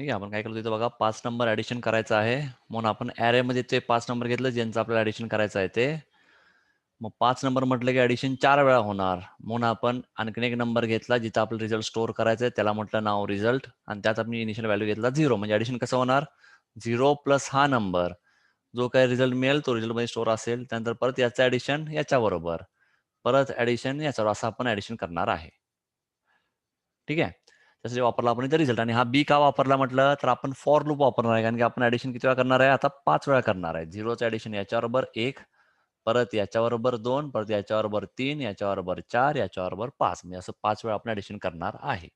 ठीक आहे. आपण काय केलं तिथं बघा 5 नंबर ॲडिशन करायचं आहे. म्हणून आपण ॲरेमध्ये ते 5 नंबर घेतलं ज्यांचं आपल्याला ॲडिशन करायचं आहे ते. मग 5 नंबर म्हटलं की ॲडिशन 4 वेळा होणार. म्हणून आपण आणखीन एक नंबर घेतला जिथं आपल्याला रिझल्ट स्टोअर करायचा आहे. त्याला म्हटलं नाव रिझल्ट आणि त्यात आपण इनिशियल व्हॅल्यू घेतला 0. म्हणजे ॲडिशन कसं होणार? 0 प्लस हा नंबर. जो काही रिझल्ट मिळेल तो रिझल्टमध्ये स्टोअर असेल. त्यानंतर परत याचं ॲडिशन याच्याबरोबर. परत ॲडिशन याच्यावर असं आपण ॲडिशन करणार आहे. ठीक आहे. त्यासाठी वापरला आपण इथे रिझल्ट आणि हा बी का वापरला म्हटलं तर आपण फॉर लूप वापरणार आहे कारण की आपण ॲडिशन किती वेळा करणार आहे? आता 5 वेळा करणार आहे. 0चं ॲडिशन याच्याबरोबर 1, परत याच्याबरोबर 2, परत याच्याबरोबर 3, याच्याबरोबर 4, याच्याबरोबर 5 म्हणजे असं 5 वेळा आपण ॲडिशन करणार आहे.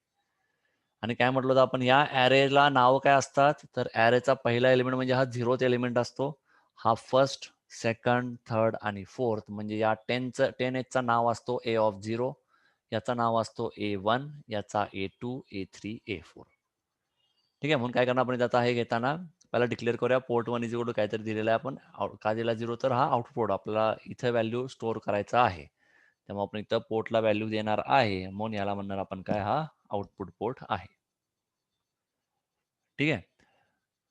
आणि काय म्हटलं होतं आपण या ॲरेला नाव काय असतात? तर ॲरेचा पहिला एलिमेंट म्हणजे हा 0th एलिमेंट असतो. हा फर्स्ट, सेकंड, थर्ड आणि फोर्थ म्हणजे या 10 नाव असतो ए ऑफ 0. याचा नाव असतो A1, याचा A2, A3, A4. ठीक आहे. म्हणून काय करणार आपण आता हे घेताना पहिला डिक्लेअर करूया पोर्ट 1 इज इक्वल टू काहीतरी दिलेलं आहे आपण का दिला 0 तर हा आउटपुट आपल्याला इथं व्हॅल्यू स्टोअर करायचा आहे. त्यामुळे आपण इथं पोर्टला व्हॅल्यू देणार आहे म्हणून याला म्हणणार आपण काय हा आउटपुट पोर्ट आहे. ठीक आहे.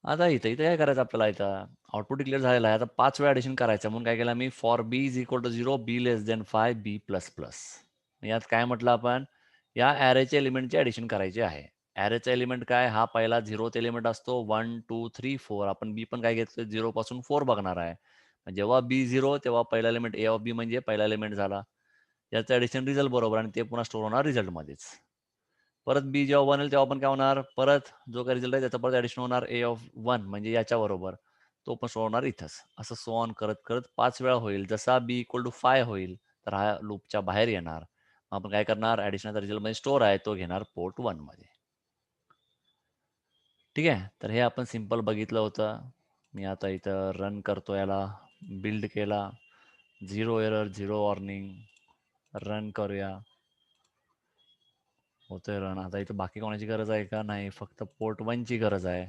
आता इथं इथं काय करायचं आपल्याला इथं आउटपुट डिक्लेअर झालेला आहे. आता 5 वेळा ॲडिशन करायचं म्हणून काय केलं मी for B is equal to 0 B less than 5 B plus plus. यात काय म्हटलं आपण या ॲरेच्या एलिमेंटची ॲडिशन करायची आहे. ॲरेचा एलिमेंट काय हा पहिला 0th एलिमेंट असतो 1, 2, 3, 4. आपण बी पण काय घेतलं 0 पासून 4 बघणार आहे. जेव्हा बी 0 तेव्हा पहिला एलिमेंट ए ऑफ बी म्हणजे पहिला एलिमेंट झाला. याचं ॲडिशन रिझल्ट बरोबर आणि ते पुन्हा स्टोअर होणार रिझल्टमध्येच. परत बी जेव्हा 1 येईल तेव्हा पण काय होणार परत जो काही रिझल्ट आहे त्याचा परत ॲडिशन होणार ए ऑफ 1 म्हणजे याच्याबरोबर. तो पण स्टोअर होणार इथंच. असं सो ऑन करत करत 5 वेळा होईल. जसा बी इक्वल टू 5 होईल तर हा लूपच्या बाहेर येणार. आपण काय करणार ॲडिशनचा रिझल्टमध्ये स्टोअर आहे तो घेणार पोर्ट 1 मध्ये. ठीक आहे. तर हे आपण सिंपल बघितलं होतं. मी आता इथं रन करतो याला बिल्ड केला 0 एरर 0 वॉर्निंग रन करूया. होतोय रन. आता इथं बाकी कोणाची गरज आहे का? नाही. फक्त पोर्ट 1 ची गरज आहे.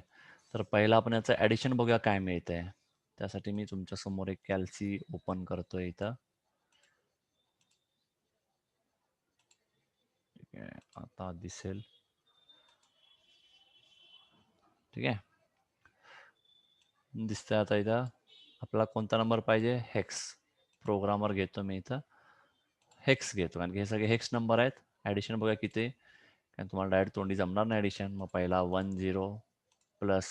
तर पहिला आपण याचं ॲडिशन बघूया काय मिळतंय. त्यासाठी मी तुमच्या समोर एक कॅल्सी ओपन करतोय इथं. ठीक आहे. आता दिसेल. ठीक आहे. दिसतंय आता इथं. आपला कोणता नंबर पाहिजे? हेक्स. प्रोग्रामर घेतो मी इथं. हेक्स घेतो कारण की हे सगळे हेक्स नंबर आहेत. ॲडिशन बघूया किती कारण तुम्हाला डायरेक्ट तोंडी जमणार नाही ॲडिशन. मग पहिला 10 प्लस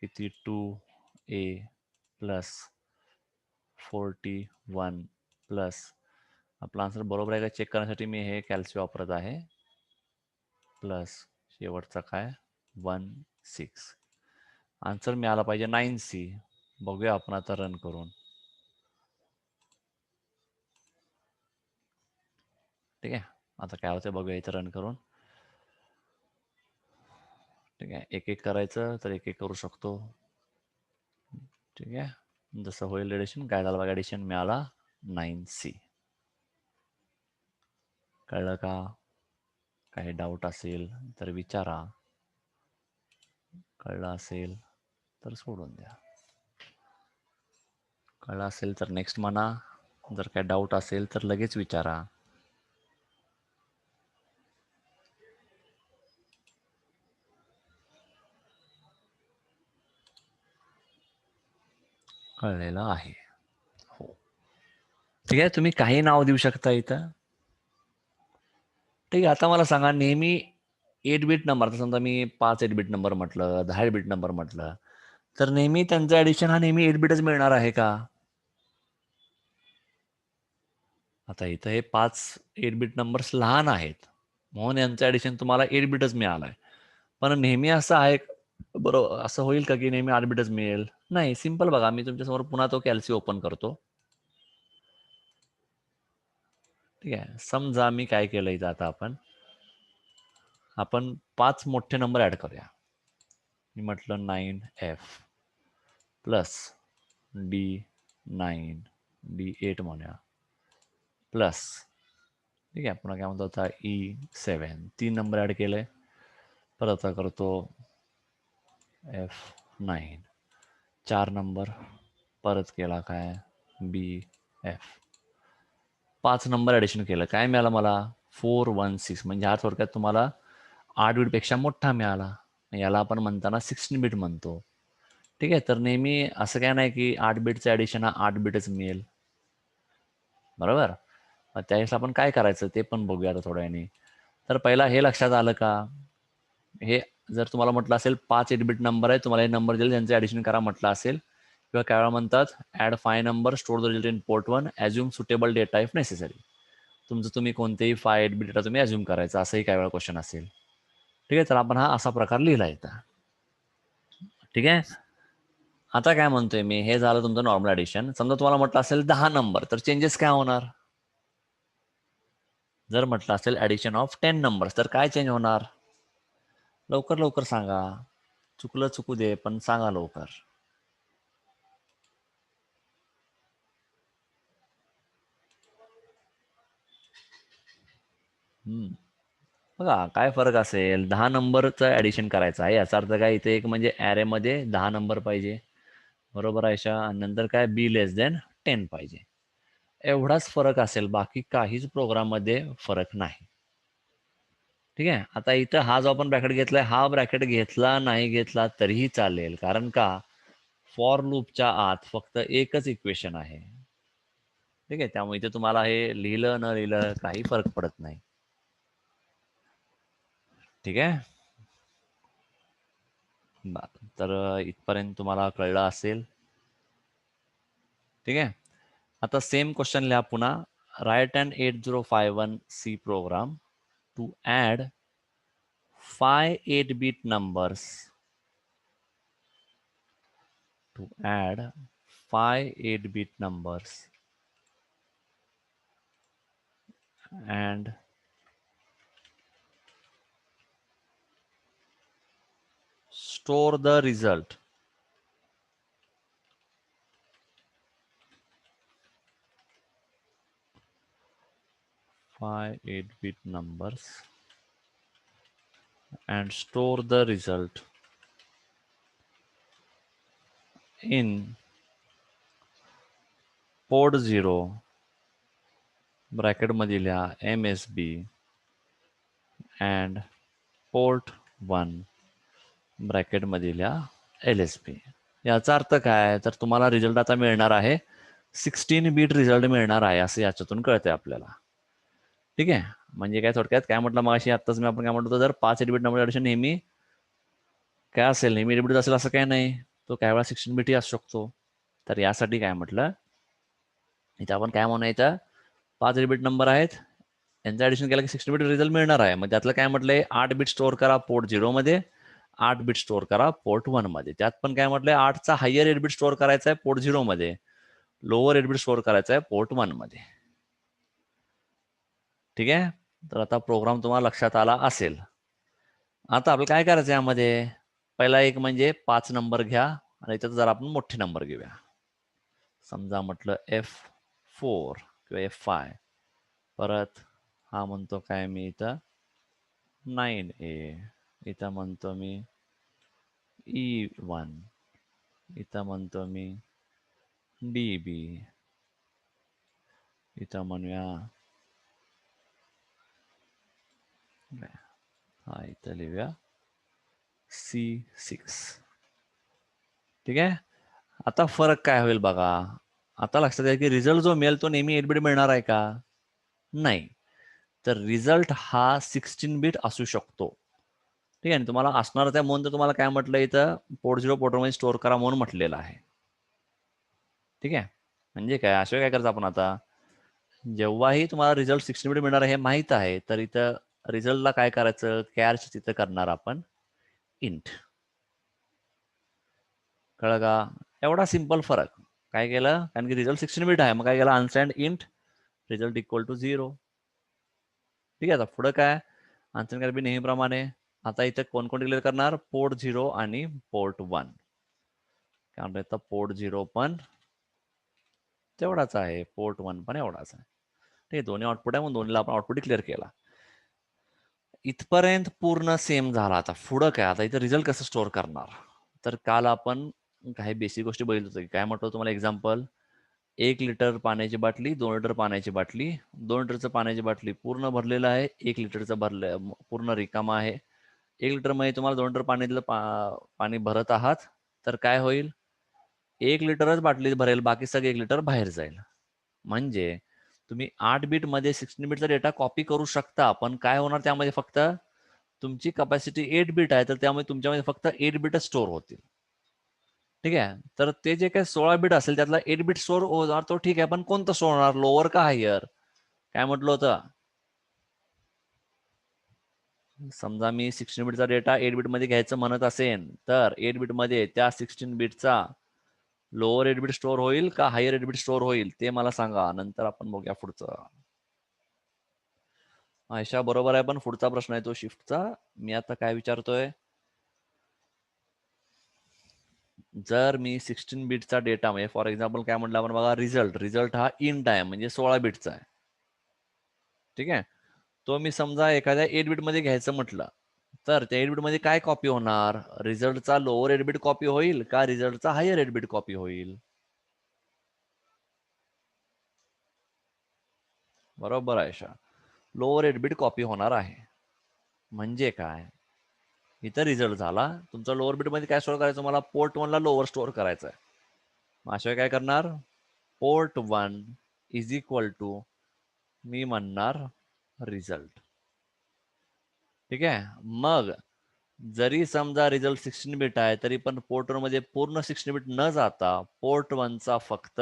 किती 2a प्लस 41 प्लस आपला आन्सर बरोबर आहे का चेक करण्यासाठी मी हे कॅल्सी वापरत आहे. प्लस शेवटचा काय 16. आन्सर मिळाला पाहिजे 9c. बघूया आपण आता रन करून. ठीक आहे. आता काय होतं बघूया इथं रन करून. ठीक आहे. एक एक करायचं तर एक एक करू शकतो. ठीक आहे. जसं होईल ॲडिशन काय झालं बघा ॲडिशन मिळाला 9c. कळलं का? काही डाऊट असेल तर विचारा. कळलं असेल तर सोडून द्या. कळलं असेल तर नेक्स्ट म्हणा. जर काय डाऊट असेल तर लगेच विचारा. कळलेलं आहे. हो. ठीक आहे. तुम्ही काही नाव देऊ शकता इथं. ठीक आहे. आता मला सांगा नेहमी 8 बिट नंबर आता समजा मी 5 8 बिट नंबर म्हटलं 10 बिट नंबर म्हटलं तर नेहमी त्यांचं ॲडिशन हा नेहमी 8 बिटच मिळणार आहे का? आता इथं हे 5 8 बिट नंबर्स लहान आहेत. म्हणून यांचं ॲडिशन तुम्हाला 8 बिटच मिळालं आहे. पण नेहमी असं आहे बरोबर असं होईल का की नेहमी 8 बिटच मिळेल? नाही. सिंपल बघा मी तुमच्यासमोर पुन्हा तो कॅल्सी ओपन करतो. ठीक आहे. समजा मी काय केलं इथं आता आपण 5 मोठे नंबर ॲड करूया. मी म्हटलं 9f प्लस D9 D8 म्हणूया प्लस ठीक आहे. पुन्हा काय म्हणतो आता E7 3 नंबर ॲड केले. परत आता करतो F9 4 नंबर परत केला काय BF 5 नंबर ॲडिशन केलं. काय मिळालं मला 416 म्हणजे हा थोडक्यात तुम्हाला 8 बिटपेक्षा मोठा मिळाला. याला आपण म्हणताना 16 बीट म्हणतो. ठीक आहे, तर नेहमी असं काय नाही की 8 बीटचं ॲडिशन हा 8 बीटच मिळेल, बरोबर. मग त्यावेळेस आपण काय करायचं ते पण बघूया आता थोड्या वेळाने. तर पहिला हे लक्षात आलं का, हे जर तुम्हाला म्हटलं असेल 5 8 बीट नंबर आहे, तुम्हाला हे नंबर दिले ज्यांचं ॲडिशन करा म्हटलं असेल, किंवा काय वेळा म्हणतात add 5 number store the result in port 1 assume suitable data if necessary. तुमचं तुम्ही कोणतेही 5 8 बीट डेटा तुम्ही ॲज्युम करायचा, असंही काय वेळा क्वेश्चन असेल. ठीक आहे, तर आपण हा असा प्रकार लिहिला इथं. ठीक आहे, आता काय म्हणतोय मी, हे झालं तुमचं नॉर्मल ॲडिशन. समजा तुम्हाला म्हटलं असेल 10 नंबर, तर चेंजेस काय होणार? जर म्हटलं असेल ॲडिशन ऑफ 10 नंबर्स, तर काय चेंज होणार? लवकर लवकर सांगा. चुकलं चुकू दे, पण सांगा लवकर. बघा काय फरक असेल. 10 नंबरचं ॲडिशन करायचं आहे, याचा अर्थ काय, इथे एक म्हणजे ॲरेमध्ये 10 नंबर पाहिजे, बरोबर आयशा. आणि नंतर काय, बी लेस देन 10 पाहिजे. एवढाच फरक असेल, बाकी काहीच प्रोग्राममध्ये फरक नाही. ठीक आहे, आता इथं हा जो आपण ब्रॅकेट घेतलाय, हा ब्रॅकेट घेतला नाही घेतला तरीही चालेल, कारण का फॉर लूपच्या आत फक्त एकच इक्वेशन आहे. ठीक आहे, त्यामुळे इथे तुम्हाला हे लिहिलं न लिहिलं काही फरक पडत नाही. ठीक आहे, तर इथपर्यंत तुम्हाला कळलं असेल. ठीक आहे, आता सेम क्वेश्चन लिहा पुन्हा. Write and 8051C program to add 5 8 bit numbers to add 5 8 bit numbers and store the result. Five 8-bit numbers and store the result in port 0 bracket मध्ये लिहा MSB and port 1 ब्रॅकेट मध्ये लिहा LSB. याचा अर्थ काय, तर तुम्हाला result आता मिळणार आहे 16 बीट रिझल्ट मिळणार आहे, असं याच्यातून कळतंय आपल्याला. ठीक आहे, म्हणजे काय थोडक्यात काय म्हटलं मगाशी, आत्ताच मी आपण काय म्हणतो, जर 5 8 बीट नंबर ॲडिशन नेहमी काय असेल, नेहमी 8 बीट असेल असं काय नाही, तो काय वेळा 16 बीटही असू शकतो. तर यासाठी काय म्हटलं, इथं आपण काय म्हणूया, इथं 5 8 बीट नंबर आहेत, यांचं ॲडिशन केलं की 16 बीट रिझल्ट मिळणार आहे. मग त्यातलं काय म्हटलंय, 8 बीट स्टोअर करा पोर्ट 0 मध्ये, 8 बीट स्टोअर करा पोर्ट 1 मध्ये. त्यात पण काय म्हटलंय, 8चा हायर 8 बीट स्टोअर करायचा आहे पोर्ट 0 मध्ये, लोअर 8 बीट स्टोअर करायचा आहे पोर्ट 1 मध्ये. ठीक आहे, तर आता प्रोग्राम तुम्हाला लक्षात आला असेल. आता आपल्याला काय करायचं यामध्ये, पहिला एक म्हणजे 5 नंबर घ्या आणि त्यात जरा आपण मोठे नंबर घेऊया. समजा म्हटलं F4 किंवा F5. परत हा म्हणतो काय मी इथं 9A, इथं म्हणतो मी E1, इथं म्हणतो मी DB, इथं म्हणूया हा, इथं लिहूया C6. ठीक आहे, आता फरक काय होईल बघा. आता लक्षात घ्या की रिझल्ट जो मिळेल तो नेहमी 8 बीट मिळणार आहे का? नाही. तर रिझल्ट हा 16 बीट असू शकतो. ठीक आहे, तुम्हाला असणार त्या म्हणून तर तुम्हाला काय म्हटलं, इथं पोर्ट 0 पोर्ट 1 मध्ये स्टोअर करा म्हणून म्हटलेलं आहे. ठीक आहे, म्हणजे काय, अशा काय करायचं आपण आता, जेव्हाही तुम्हाला रिझल्ट 16 बीट मिळणार हे माहित आहे, तर इथं रिझल्टला काय करायचं, कॅच तिथं करणार आपण इंट. कळलं का, एवढा सिंपल फरक. काय केलं, कारण की रिझल्ट 16 बीट आहे, मग काय केलं, unsigned int result equal to 0. ठीक आहे, आता पुढं काय, अनसेंड करा बी नेहमीप्रमाणे. आता इथं कोण कोण डिक्लेअर करणार, पोर्ट 0 आणि पोर्ट 1. कारण इथं पोर्ट 0 पण तेवढाच आहे, पोर्ट 1 पण एवढाच आहे. ठीक आहे, दोन्ही आउटपुट आहे म्हणून दोन्हीला आपण आउटपुट डिक्लेअर केला. इथपर्यंत पूर्ण सेम झाला. आता पुढं काय, आता इथं रिझल्ट कसं स्टोअर करणार, तर काल आपण काही बेसिक गोष्टी बघितलं होतं. काय म्हटलं तुम्हाला एक्झाम्पल, 1 लिटर पाण्याची बाटली, 2 लिटर पाण्याची बाटली, 2 लिटरचं पाण्याची बाटली पूर्ण भरलेलं आहे, 1 लिटरचं भरलं पूर्ण रिकामा आहे. 1 लिटर मध्ये तुम्हाला 2 लिटर पाणी भरत आहात, तर काय होईल? 1 लिटरच बाटलीत भरेल, बाकी सगळे 1 लिटर बाहेर जाईल. म्हणजे तुम्ही 8 बिटमध्ये 16 बिटचा डेटा कॉपी करू शकता, पण काय होणार त्यामध्ये फक्त तुमची कपॅसिटी 8 बिट आहे, तर त्यामुळे तुमच्यामध्ये फक्त 8 बिटच स्टोअर होतील. ठीक आहे. तर ते जे काही 16 बिट असेल त्यातला 8 बिट स्टोअर होणार तो ठीक आहे, पण कोणतं स्टोअर होणार? लोअर का हायर? काय म्हटलं होतं? समजा मी 16 बिटचा डेटा 8 बिटमध्ये घ्यायचं म्हणत असेन, तर 8 बिटमध्ये त्या 16 बिटचा लोअर 8 बिट स्टोअर होईल का हायर 8 बिट स्टोअर होईल ते मला सांगा. नंतर आपण बघूया पुढचं. आयशा बरोबर आहे, पण पुढचा प्रश्न आहे तो शिफ्टचा. मी आता काय विचारतोय? जर मी 16 बिटचा डेटा म्हणजे फॉर एक्झाम्पल काय म्हटलं आपण बघा, रिझल्ट हा इंट आहे म्हणजे 16 बिटचा आहे. ठीक आहे. तो मी समजा एखाद्या 8 बिट मध्ये घ्यायचं म्हटलं, तर त्या 8 बिट मध्ये काय कॉपी होणार? रिझल्टचा लोअर 8 बिट कॉपी होईल का रिझल्टचा हायर 8 बिट कॉपी होईल? बरोबर आहे. लोअर 8 बिट कॉपी होणार आहे. म्हणजे काय? इथं रिझल्ट झाला. तुमचा लोअर बिट मध्ये काय स्टोअर करायचं? मला पोर्ट 1 ला लोअर स्टोअर करायचं आहे. मग अशा काय करणार? पोर्ट 1 इज इक्वल टू मी म्हणणार रिझल्ट. ठीक आहे. मग जरी समजा रिझल्ट 16 बिट आहे, तरी पण पोर्ट 1 मध्ये पूर्ण 16 बिट न जाता पोर्ट 1 चा फक्त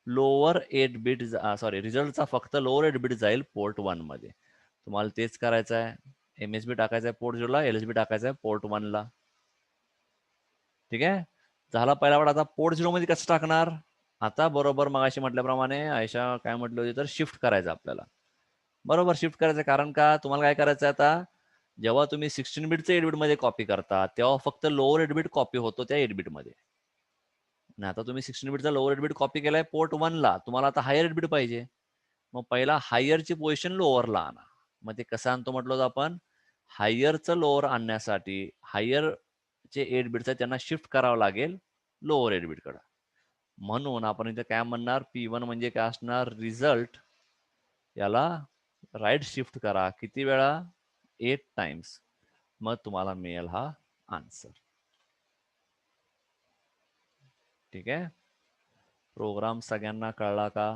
लोअर 8 बिट सॉरी रिझल्टचा फक्त लोअर 8 बिट जाईल पोर्ट 1 मध्ये. तुम्हाला तेच करायचं आहे. MSB टाकायचं आहे पोर्ट 0 ला, LSB टाकायचं आहे पोर्ट 1 ला. ठीक आहे. झाला पहिला पार्ट. आता पोर्ट 0 मध्ये कसं टाकणार? आता बरोबर मगाशी म्हटल्याप्रमाणे आयशा काय म्हटलं होती, तर शिफ्ट करायचं आपल्याला. बरोबर शिफ्ट करायचं. कारण का तुम्हाला काय करायचं आहे आता? जेव्हा तुम्ही 16 बिटचं 8 बिट मध्ये कॉपी करता, तेव्हा फक्त लोअर 8 बिट कॉपी होतो त्या 8 बिट मध्ये. आणि आता तुम्ही 16 बिटचा लोअर 8 बिट कॉपी केलाय पोर्ट 1 ला, तुम्हाला आता हायर 8 बिट पाहिजे. मग पहिला हायरची पोझिशन लोअरला आणा. मग ते कसं आणतो म्हटलं होतं आपण? हायरचं लोअर आणण्यासाठी हायर जे 8 बिट्स आहेत त्यांना शिफ्ट करावं लागेल लोअर 8 बिट कडे. म्हणून आपण इथे काय म्हणणार? P1 म्हणजे काय असणार? रिझल्ट याला राईट शिफ्ट करा. किती वेळा? 8 टाइम्स. मग तुम्हाला मिळेल हा आन्सर. ठीक आहे. प्रोग्राम सगळ्यांना कळला का?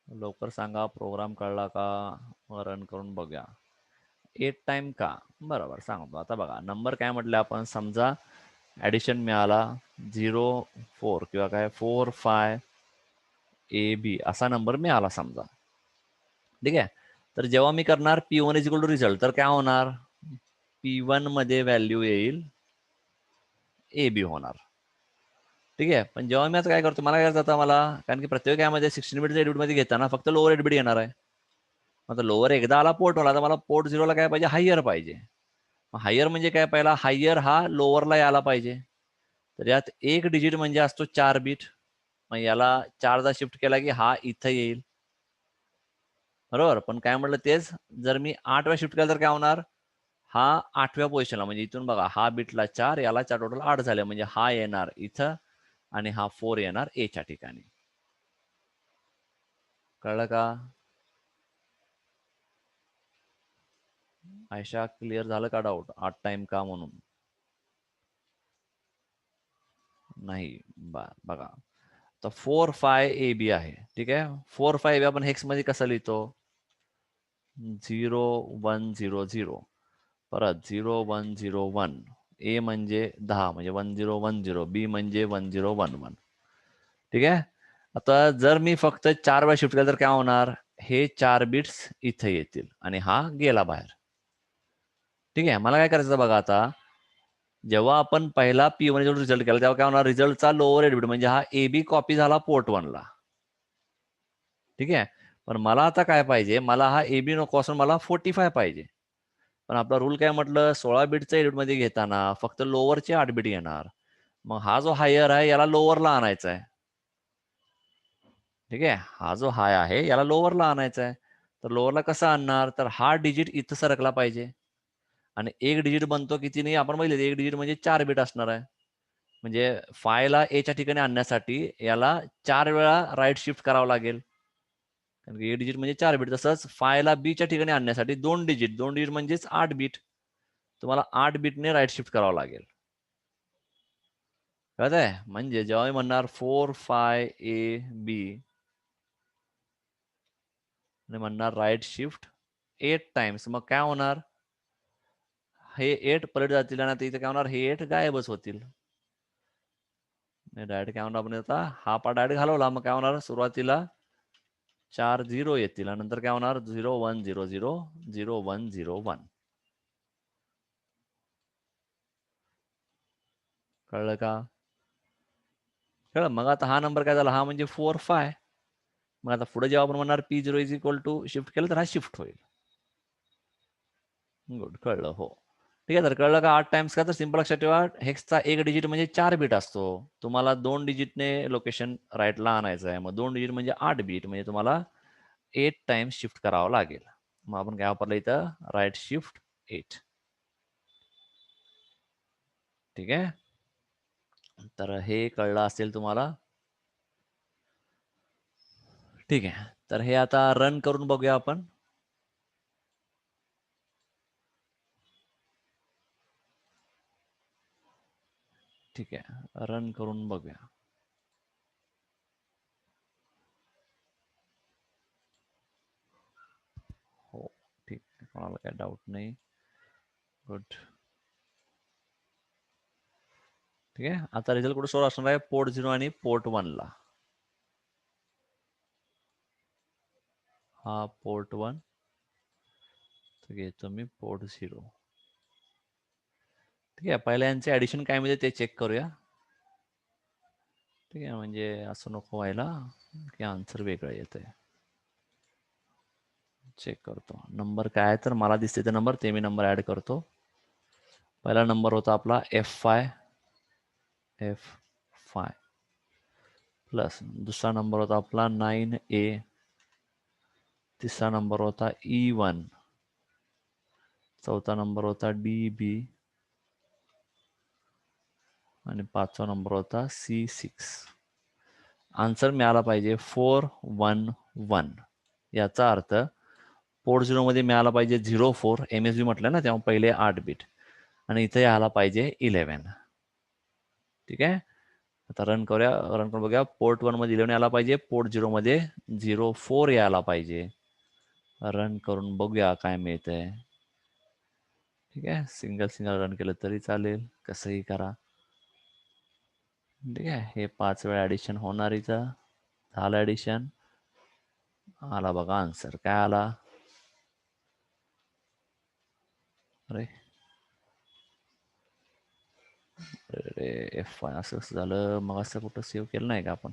लवकर सांगा प्रोग्राम कळला का? रन करून बघूया. 8 टाइम का? बरोबर सांगतो. आता बघा नंबर काय म्हटले आपण? समजा ऍडिशन मिळाला 0 4 किंवा काय 4 5 AB असा नंबर मिळाला समजा. ठीक आहे. तर जेव्हा मी करणार P1 is equal to result, तर काय होणार? P1 मध्ये व्हॅल्यू येईल AB होणार. ठीक आहे. पण जेव्हा मी आता काय करतो, मला काय करायचं मला, कारण की प्रत्येक यामध्ये 16 बिटच्या 8 बिट मध्ये घेताना फक्त लोअर 8 बिट येणार आहे. आता लोअर एकदा आला पोर्ट वाला, तर मला पोर्ट 0 ला काय पाहिजे? हायर पाहिजे. हायर म्हणजे काय? पहिला हायर हा लोअरला यायला पाहिजे. तर यात एक डिजिट म्हणजे असतो 4 बिट. मग याला 4 शिफ्ट केला की हा इथं येईल. बरोबर. पण काय म्हटलं तेच, जर मी 8 वेळा शिफ्ट केला तर काय होणार? हा 8व्या पोझिशनला, म्हणजे इथून बघा हा बिटला 4, याला 4, टोटल 8 झाले. म्हणजे हा येणार इथं आणि हा 4 येणार एच्या ठिकाणी. कळलं का? आयशा क्लिअर झालं का डाऊट? 8 टाइम का म्हणून? नाही. बघा तर 4 5 AB आहे. ठीक आहे. 4 5 AB आपण हेक्स मध्ये कसं लिहितो? 0 1 0 0, परत 0 1 0 1. ए म्हणजे 10 म्हणजे 1 0 1 0, बी म्हणजे 1 0 1 1. ठीक आहे. आता जर मी फक्त 4 वेळा शिफ्ट केलं तर काय होणार? हे 4 बिट्स इथे येतील आणि हा गेला बाहेर. ठीक आहे. मला काय करायचं बघा आता, जेव्हा आपण पहिला P1 रिझल्ट केला तेव्हा काय होणार? रिझल्टचा लोअर 8 बिट म्हणजे हा AB कॉपी झाला पोर्ट 1 ला. ठीक आहे. पण मला आता काय पाहिजे? मला हा AB नको असून मला 45 पाहिजे. पण आपला रूल काय म्हटलं? 16 बिटच्या 8 बिट मध्ये घेताना फक्त लोअरचे 8 बिट येणार. मग हा जो हायर आहे याला लोअरला आणायचा आहे. ठीक आहे. हा जो हाय आहे याला लोअरला आणायचा आहे. तर लोअरला कसं आणणार? तर हा डिजिट इथं सरकला पाहिजे. आणि एक डिजिट बनतो किती नाही आपण बघितले, एक डिजिट म्हणजे 4 बिट असणार आहे. म्हणजे 5 ला एच्या ठिकाणी आणण्यासाठी याला 4 वेळा राईट शिफ्ट करावं लागेल. कारण की 8 डिजिट म्हणजे 4 बीट. तसंच 5 ला बीच्या ठिकाणी आणण्यासाठी 2 डिजिट म्हणजेच 8 बीट. तुम्हाला 8 बीटने राईट शिफ्ट करावं लागेल. कळत आहे? म्हणजे जेव्हा मी म्हणणार 4 5 A B आणि म्हणणार राईट शिफ्ट 8 टाइम्स, मग काय होणार? हे 8 पलट जातील आणि आता इथे काय होणार? हे 8 गायबच होतील. डायरेक्ट काय होणार? आपण आता हा पार्ट डायरेक्ट घालवला, मग काय होणार? सुरुवातीला 4 0 येतील आणि नंतर काय होणार? 0 1 0 0 0 1 0 1. कळलं का? कळलं? मग आता हा नंबर काय झाला? हा म्हणजे 4 5. मग आता पुढे जेव्हा आपण म्हणणार P0 is equal to shift केलं तर हा शिफ्ट होईल. गुड, कळलं. हो, ठीक आहे. तर कळलं का 8 टाइम्स का? तर सिंपल लक्षात ठेवा, हेक्सचा 1 डिजिट म्हणजे 4 बीट असतो. तुम्हाला 2 डिजिटने लोकेशन राईटला आणायचं आहे. मग 2 डिजिट म्हणजे 8 बीट, म्हणजे तुम्हाला 8 टाइम्स शिफ्ट करावं लागेल. मग आपण काय वापरलं इथं? Right shift 8. ठीक आहे. तर हे कळलं असेल तुम्हाला. ठीक आहे. तर हे आता रन करून बघूया आपण. ठीक आहे, रन करून बघूया. हो, ठीक आहे. कोणाला काय डाऊट नाही. गुड. ठीक आहे. आता रिझल्ट कुठे शो असणार आहे? पोर्ट 0 आणि पोर्ट 1 ला. हा पोर्ट 1, तर घेतो मी पोर्ट 0. ठीक आहे. पहिल्या यांचे ऍडिशन काय म्हणजे ते चेक करूया. ठीक आहे, म्हणजे असं नको व्हायला की आन्सर वेगळं येतंय. चेक करतो नंबर काय आहे. तर मला दिसते ते नंबर, ते मी नंबर ऍड करतो. पहिला नंबर होता आपला F5 प्लस दुसरा नंबर होता आपला 9A. तिसरा नंबर होता E1. चौथा नंबर होता DB आणि पाचवा नंबर होता C6. आन्सर मिळाला पाहिजे 411. याचा अर्थ पोर्ट 0 मध्ये मिळाला पाहिजे 04. MSB म्हटलं ना तेव्हा पहिले 8 बीट, आणि इथे यायला पाहिजे 11. ठीक आहे. आता रन करूया. रन करून बघूया. पोर्ट 1 मध्ये 11 यायला पाहिजे, पोर्ट 0 मध्ये 04 यायला पाहिजे. रन करून बघूया काय मिळतंय. ठीक आहे, सिंगल रन केलं तरी चालेल, कसंही करा. ठीक आहे. हे 5 वेळा ऍडिशन होणारीचं झालं. ऍडिशन आला बघा. आन्सर काय आला? अरे F5 असं कसं झालं? मग असं कुठं सेव्ह केलं नाही का आपण?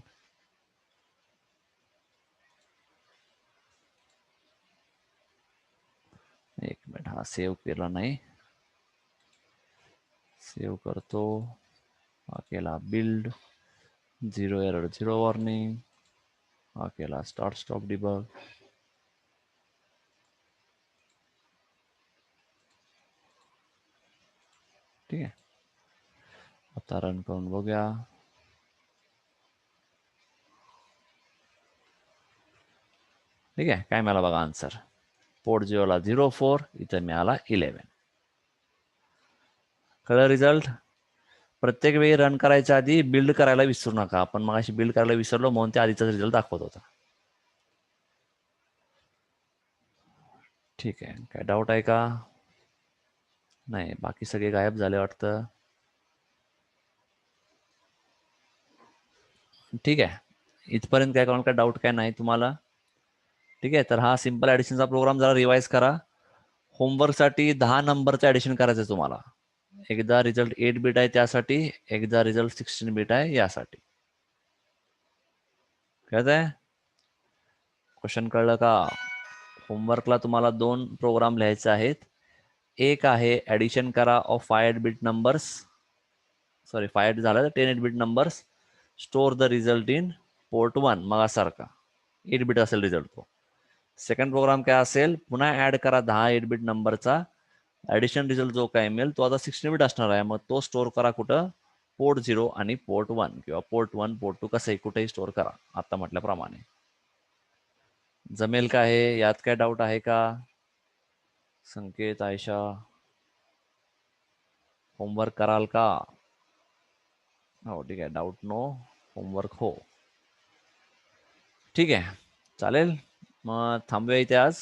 एक मिनिट, हा सेव्ह केला नाही. सेव्ह करतो. हा केला बिल्ड, 0 एरर 0 वॉर्निंग. हा केला स्टार्ट स्टॉप डिबग. ठीक आहे. आता रन करून बघूया. ठीक आहे, काय मिळाला बघा आन्सर. पोर्ट 0 ला 04, इथं मिळाला 11. कळलं रिझल्ट? प्रत्येक वेळी रन करायच्या आधी बिल्ड करायला विसरू नका. आपण मग अशी बिल्ड करायला विसरलो म्हणून ते आधीचा रिझल्ट दाखवत होता. ठीक आहे, काय डाऊट आहे का? नाही, बाकी सगळे गायब झाले वाटतं. ठीक आहे, इथपर्यंत काय कोणाला काय डाऊट काय नाही तुम्हाला? ठीक आहे. तर हा सिंपल ऍडिशनचा प्रोग्राम जरा रिवाइज करा. होमवर्कसाठी 10 नंबरचं ऍडिशन करायचं आहे तुम्हाला. एकदा रिझल्ट 8 बीट आहे त्यासाठी, एकदा रिझल्ट 16 बीट आहे यासाठी. कळत आहे? क्वेश्चन कळलं का? होमवर्कला तुम्हाला 2 प्रोग्राम लिहायचे आहेत. एक आहे ऍडिशन करा ऑफ 5 बीट नंबर्स, सॉरी 5 झालं तर 10 bit numbers, store the result in port 1. मग सारखा 8 बीट असेल रिझल्ट तो. सेकंड प्रोग्राम काय असेल? पुन्हा ऍड करा 10 8 बीट नंबरचा. ऍडिशन रिझल्ट जो काय मिळेल तो आता 16 बीट असणार आहे. मग तो स्टोअर करा कुठं? पोर्ट 0 आणि पोर्ट 1, किंवा पोर्ट 1 पोर्ट 2 कसंही कुठेही स्टोअर करा आता म्हटल्याप्रमाणे. जमेल का हे? यात काय डाऊट आहे का? संकेत, आयशा, होमवर्क कराल का? हो ठीक आहे, डाऊट नो, होमवर्क हो. ठीक आहे, चालेल. मग थांबूया इथे आज.